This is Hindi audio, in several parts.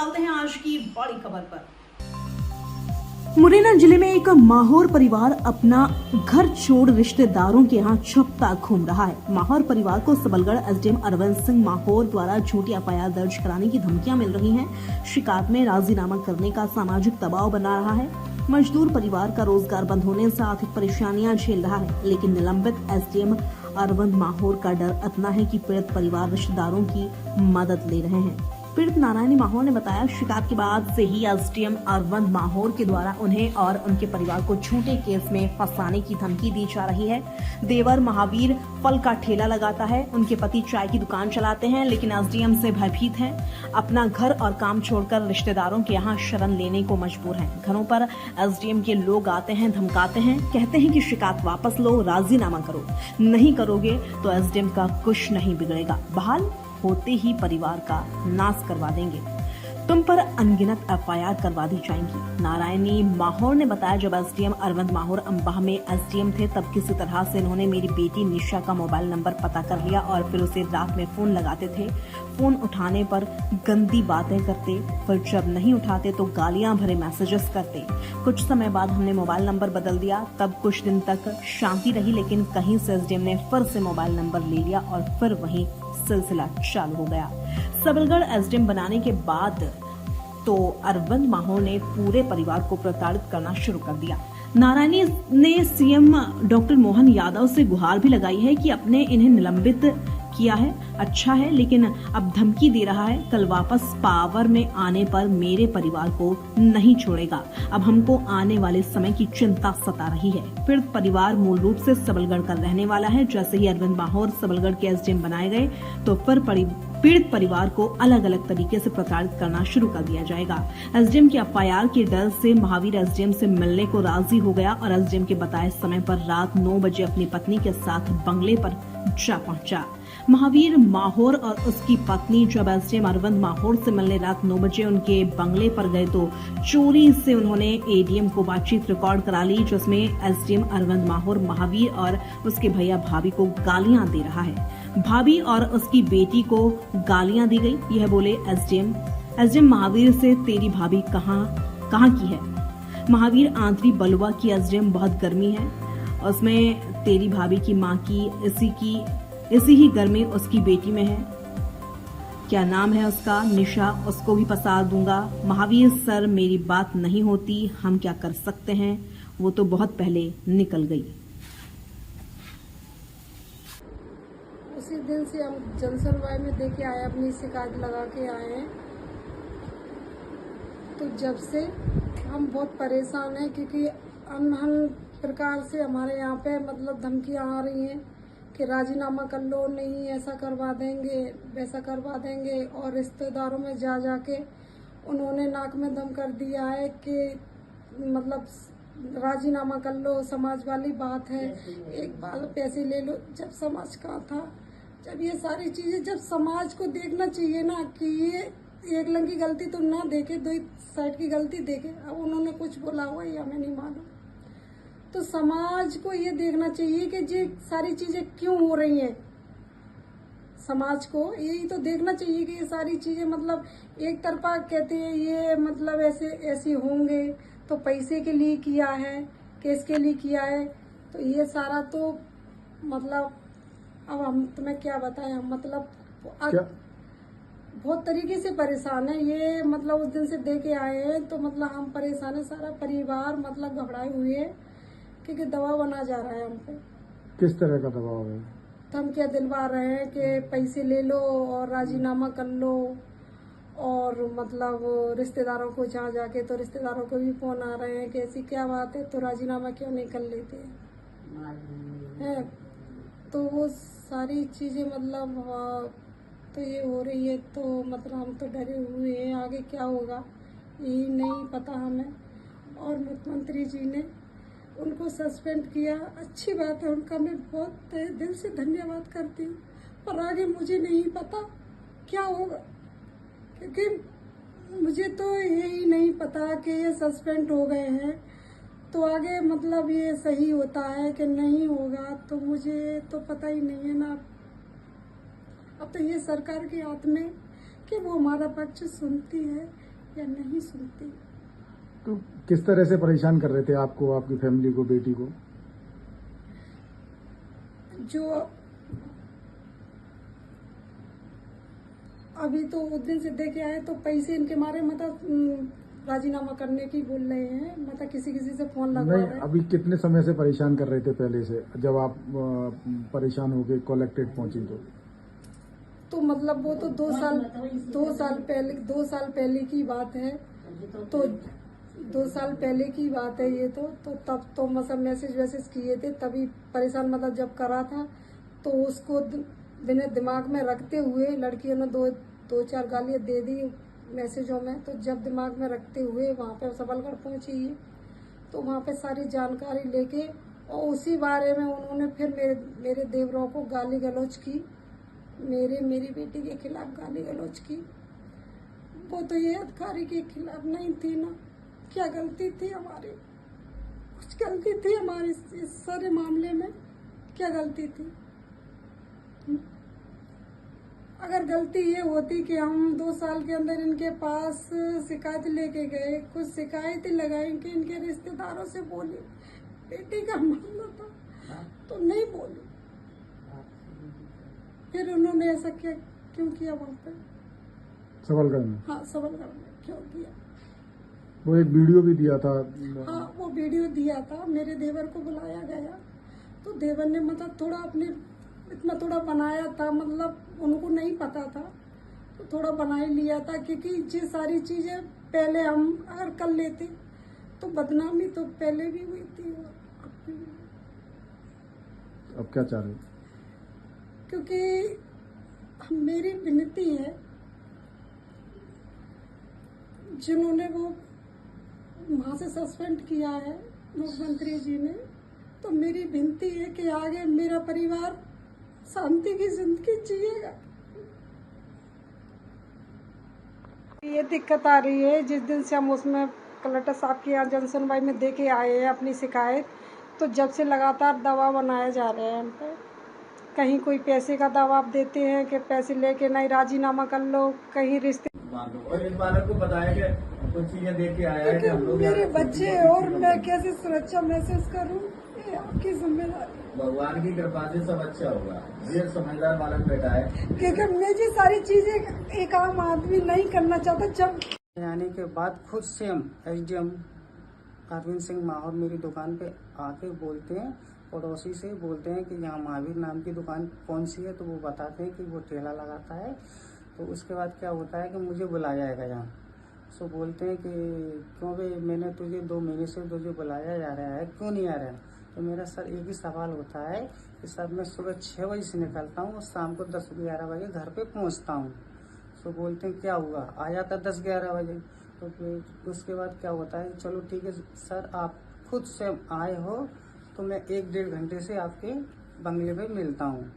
डालते हैं आज की बड़ी खबर पर। मुरैना जिले में एक माहौर परिवार अपना घर छोड़ रिश्तेदारों के यहाँ छुपता घूम रहा है। माहौर परिवार को सबलगढ़ एसडीएम अरविंद सिंह माहौर द्वारा झूठी एफआईआर दर्ज कराने की धमकियां मिल रही हैं। शिकायत में राजीनामा करने का सामाजिक दबाव बना रहा है। मजदूर परिवार का रोजगार बंद होने से आर्थिक परेशानियां झेल रहा है, लेकिन निलंबित एसडीएम अरविंद माहौर का डर इतना है कि पीड़ित परिवार रिश्तेदारों की मदद ले रहे हैं। पीड़ित नारायणी माहौर ने बताया, शिकायत के बाद से ही एसडीएम अरविंद माहौर के द्वारा उन्हें और उनके परिवार को झूठे केस में फंसाने की धमकी दी जा रही है। देवर महावीर फल का ठेला लगाता है, उनके पति चाय की दुकान चलाते हैं, लेकिन एसडीएम से भयभीत हैं। अपना घर और काम छोड़कर रिश्तेदारों के यहाँ शरण लेने को मजबूर हैं। घरों पर एसडीएम के लोग आते हैं, धमकाते हैं, कहते हैं कि शिकायत वापस लो, राजीनामा करो, नहीं करोगे तो एसडीएम का कुछ नहीं बिगड़ेगा, बहाल होते ही परिवार का नाश करवा देंगे, तुम पर अनगिनत एफआईआर करवा दी जाएंगी। नारायणी माहौर ने बताया, जब एसडीएम अरविंद माहौर अंबाह में एसडीएम थे तब किसी तरह से इन्होंने मेरी बेटी निशा का मोबाइल नंबर पता कर लिया और फिर उसे रात में फोन लगाते थे। फोन उठाने पर गंदी बातें करते, फिर जब नहीं उठाते तो गालियां भरे मैसेजेस करते। कुछ समय बाद हमने मोबाइल नंबर बदल दिया, तब कुछ दिन तक शांति रही, लेकिन कहीं से एसडीएम ने फिर से मोबाइल नंबर ले लिया और फिर वही सिलसिला चालू हो गया। सबलगढ़ एसडीएम बनाने के बाद तो अरविंद माहौर ने पूरे परिवार को प्रताड़ित करना शुरू कर दिया। नारायणी ने सीएम डॉक्टर मोहन यादव से गुहार भी लगाई है कि अपने इन्हें निलंबित किया है, अच्छा है, लेकिन अब धमकी दे रहा है, कल वापस पावर में आने पर मेरे परिवार को नहीं छोड़ेगा। अब हमको आने वाले समय की चिंता सता रही है। पीड़ित परिवार मूल रूप से सबलगढ़ का रहने वाला है। जैसे ही अरविंद माहौर सबलगढ़ के एसडीएम बनाए गए तो फिर पीड़ित परिवार को अलग अलग तरीके से प्रताड़ित करना शुरू कर दिया जाएगा। एसडीएम की एफआईआर के डर से महावीर एसडीएम से मिलने को राजी हो गया और एसडीएम के बताए समय पर रात 9 बजे अपनी पत्नी के साथ बंगले पर जा पहुंचा। महावीर माहौर और उसकी पत्नी जब एसडीएम अरविंद माहौर से मिलने रात 9 बजे उनके बंगले पर गए तो चोरी से उन्होंने एडीएम को बातचीत रिकॉर्ड करा ली, जिसमें एसडीएम अरविंद माहौर महावीर और उसके भैया भाभी को गालियां दे रहा है। भाभी और उसकी बेटी को गालियां दी गई। यह बोले एसडीएम महावीर से तेरी भाभी कहाँ की है। महावीर आंतरी बलुआ की एसडीएम बहुत गर्मी है, उसमें तेरी भाभी की माँ की इसी ही घर में उसकी बेटी में है, क्या नाम है उसका, निशा, उसको भी फंसा दूंगा। महावीर सर मेरी बात नहीं होती, हम क्या कर सकते हैं, वो तो बहुत पहले निकल गई। उसी दिन से हम जनसुनवाई में दे के आए, अपनी शिकायत लगा के आए हैं। तो जब से हम बहुत परेशान हैं, क्योंकि अनहल प्रकार से हमारे यहाँ पे मतलब धमकियाँ आ रही हैं कि राजीनामा कर लो, नहीं ऐसा करवा देंगे, वैसा करवा देंगे। और रिश्तेदारों में जाके उन्होंने नाक में दम कर दिया है कि मतलब राजीनामा कर लो, समाज वाली बात है, एक बार पैसे ले लो। जब समाज का था, जब ये सारी चीज़ें, जब समाज को देखना चाहिए ना कि ये एक लंग की गलती तो ना देखे, दो साइड की गलती देखे। अब उन्होंने कुछ बोला हुआ ये हमें नहीं मालूम, तो समाज को ये देखना चाहिए कि ये सारी चीजें क्यों हो रही हैं। समाज को यही तो देखना चाहिए कि ये सारी चीजें मतलब एक तरफा कहते हैं ये मतलब ऐसे होंगे तो पैसे के लिए किया है, केस के लिए किया है, तो ये सारा तो मतलब अब हम तुम्हें क्या बताएं, हम मतलब बहुत तरीके से परेशान है। ये मतलब उस दिन से दे के आए हैं तो मतलब हम परेशान है, सारा परिवार मतलब घबराए हुए है क्योंकि दबाव बना जा रहा है हम पे। किस तरह का दबाव है? तो हम क्या दिलवा रहे हैं कि पैसे ले लो और राजीनामा कर लो, और मतलब रिश्तेदारों को जहाँ जाके तो रिश्तेदारों को भी फोन आ रहे हैं कि ऐसी क्या बात है, तो राजीनामा क्यों नहीं कर लेते हैं। तो वो सारी चीज़ें मतलब तो ये हो रही है, तो मतलब हम तो डरे हुए हैं, आगे क्या होगा यही नहीं पता हमें। और मुख्यमंत्री जी ने उनको सस्पेंड किया, अच्छी बात है, उनका मैं बहुत दिल से धन्यवाद करती हूँ। पर आगे मुझे नहीं पता क्या होगा, क्योंकि मुझे तो यही नहीं पता कि ये सस्पेंड हो गए हैं तो आगे मतलब ये सही होता है कि नहीं होगा, तो मुझे तो पता ही नहीं है ना। अब तो ये सरकार के हाथ में कि वो हमारा पक्ष सुनती है या नहीं सुनती। तो किस तरह से परेशान कर रहे थे आपको, आपकी फैमिली को, बेटी को? जो अभी तो उस दिन से दे के आए तो पैसे इनके मारे मतलब राजीनामा करने की बोल रहे हैं, मतलब किसी से फोन लगवा नहीं, रहे हैं। अभी कितने समय से परेशान कर रहे थे पहले से, जब आप परेशान होके कलेक्टेड पहुंची तो मतलब वो तो 2 साल पहले की बात है। तो 2 साल पहले की बात है ये तो तब तो मतलब मैसेज किए थे, तभी परेशान मतलब जब करा था तो उसको बिना दिमाग में रखते हुए लड़कियों ने दो चार गालियां दे दी मैसेजों में। तो जब दिमाग में रखते हुए वहाँ पे सबलगढ़ पहुंची है तो वहाँ पे सारी जानकारी लेके और उसी बारे में उन्होंने फिर मेरे देवरों को गाली गलौज की, मेरी बेटी के खिलाफ गाली गलौज की। वो तो ये अधिकारी के खिलाफ नहीं थी ना, क्या गलती थी हमारी? कुछ गलती थी हमारी इस सारे मामले में? क्या गलती थी? अगर गलती ये होती कि हम 2 साल के अंदर इनके पास शिकायत लेके गए, कुछ शिकायतें लगाई कि इनके रिश्तेदारों से बोली, बेटी का मामला था तो नहीं बोली। फिर उन्होंने ऐसा क्यों किया वहाँ पे? सबलगढ़ में? हाँ, सबलगढ़ में क्यों किया? वो एक वीडियो भी दिया था। हाँ, वो वीडियो दिया था, मेरे देवर को बुलाया गया तो देवर ने मतलब थोड़ा अपने इतना थोड़ा बनाया था, मतलब उनको नहीं पता था तो थोड़ा बना ही लिया था, क्योंकि ये सारी चीजें पहले हम अगर कर लेते तो बदनामी तो पहले भी हुई थी और अब भी हुई। अब क्या चाह रहे? क्योंकि मेरी विनती है, जिन्होंने वो वहां से सस्पेंड किया है मुख्यमंत्री जी ने, तो मेरी विनती है कि आगे मेरा परिवार शांति की जिंदगी जिएगा। ये दिक्कत आ रही है, जिस दिन से हम उसमें कलेक्टर साहब के यहाँ जनसुनवाई में दे के आए हैं अपनी शिकायत, तो जब से लगातार दबाव बनाए जा रहे हैं हम पे। कहीं कोई पैसे का दबाव देते हैं कि पैसे लेके नहीं राजीनामा कर लो, कहीं रिश्ते और इस बालक को बताया कि कुछ चीजें देख के आया है कि हम लोग मेरे बच्चे और मैं कैसे सुरक्षा महसूस करूं, ये आपकी जिम्मेदारी। भगवान की कृपा से सब अच्छा होगा। ये समझदार बालक बेटा है, क्योंकि मैं जी सारी चीजें एक आम आदमी नहीं करना चाहता। जब आने के बाद खुद से हम एसडीएम अरविंद सिंह माहौर मेरी दुकान पे आके बोलते हैं, पड़ोसी से बोलते हैं कि यहाँ महावीर नाम की दुकान कौन सी है, तो वो बताते हैं कि वो ठेला लगाता है। तो उसके बाद क्या होता है कि मुझे बुलाया जाएगा यहाँ। सो बोलते हैं कि क्यों भाई, मैंने तुझे 2 महीने से तुझे बुलाया जा रहा है, क्यों नहीं आ रहा है? तो मेरा सर एक ही सवाल होता है कि सर मैं सुबह 6 बजे से निकलता हूँ और शाम को 10-11 बजे घर पे पहुँचता हूँ। सो बोलते हैं क्या हुआ, आ जाता 10-11 बजे। तो फिर उसके बाद क्या होता है, चलो ठीक है सर, आप खुद से आए हो तो मैं 1-1.5 घंटे से आपके बंगले पे मिलता हूँ।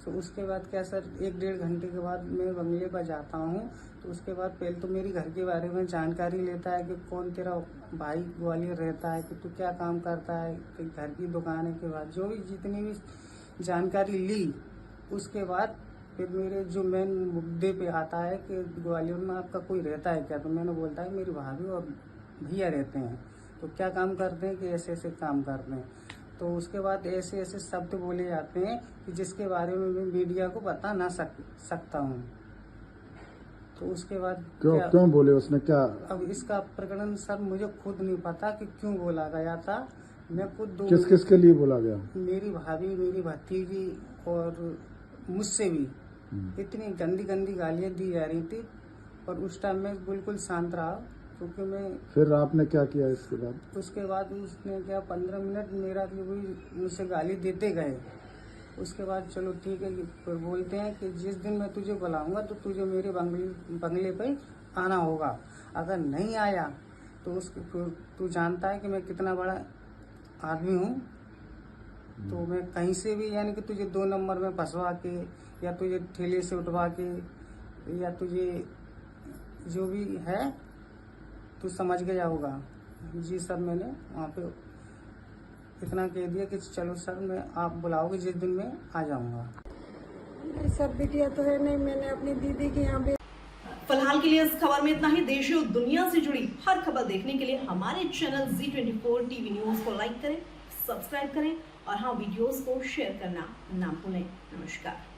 तो उसके बाद क्या सर, 1-1.5 घंटे के बाद मैं बंगले पर जाता हूँ। तो उसके बाद पहले तो मेरी घर के बारे में जानकारी लेता है कि कौन तेरा भाई ग्वालियर रहता है, कि तू क्या काम करता है, कि घर की दुकान है, के बाद जो भी जितनी भी जानकारी ली, उसके बाद फिर मेरे जो मेन मुद्दे पे आता है कि ग्वालियर में आपका कोई रहता है क्या? तो मैंने बोलता है मेरी भाभी और भैया रहते हैं। तो क्या काम करते हैं? कि ऐसे ऐसे काम करते हैं। तो उसके बाद ऐसे ऐसे शब्द बोले जाते हैं कि जिसके बारे में मैं मीडिया को बता ना सकता हूँ। तो उसके बाद क्यों बोले उसने? क्या अब इसका प्रकरण सर मुझे खुद नहीं पता कि क्यों बोला गया था। मैं खुद किस के लिए बोला गया? मेरी भाभी, मेरी भतीजी और मुझसे भी इतनी गंदी गंदी गालियाँ दी जा रही थी। और उस टाइम में बिल्कुल शांत रहा, क्योंकि मैं। फिर आपने क्या किया इसके बाद? उसके बाद उसने क्या 15 मिनट मेरा मुझसे गाली देते गए। उसके बाद चलो ठीक है, फिर बोलते हैं कि जिस दिन मैं तुझे बुलाऊंगा तो तुझे मेरे बंगले पे आना होगा। अगर नहीं आया तो उसके तू जानता है कि मैं कितना बड़ा आदमी हूँ, तो मैं कहीं से भी यानी कि तुझे 2 नंबर में फंसवा के या तुझे ठेले से उठवा के या तुझे जो भी है तू समझ गया होगा। जी सर, मैंने वहाँ पे इतना कह दिया कि चलो सर, मैं आप बुलाओगे जिस दिन मैं आ जाऊँगा। नहीं सर, बिटिया तो है नहीं, मैंने अपनी दीदी के यहाँ फिलहाल के लिए इस खबर में इतना ही। देश और दुनिया से जुड़ी हर खबर देखने के लिए हमारे चैनल Z24 टीवी न्यूज को लाइक करें, सब्सक्राइब करें और हाँ, वीडियोस को शेयर करना ना भूलें। नमस्कार।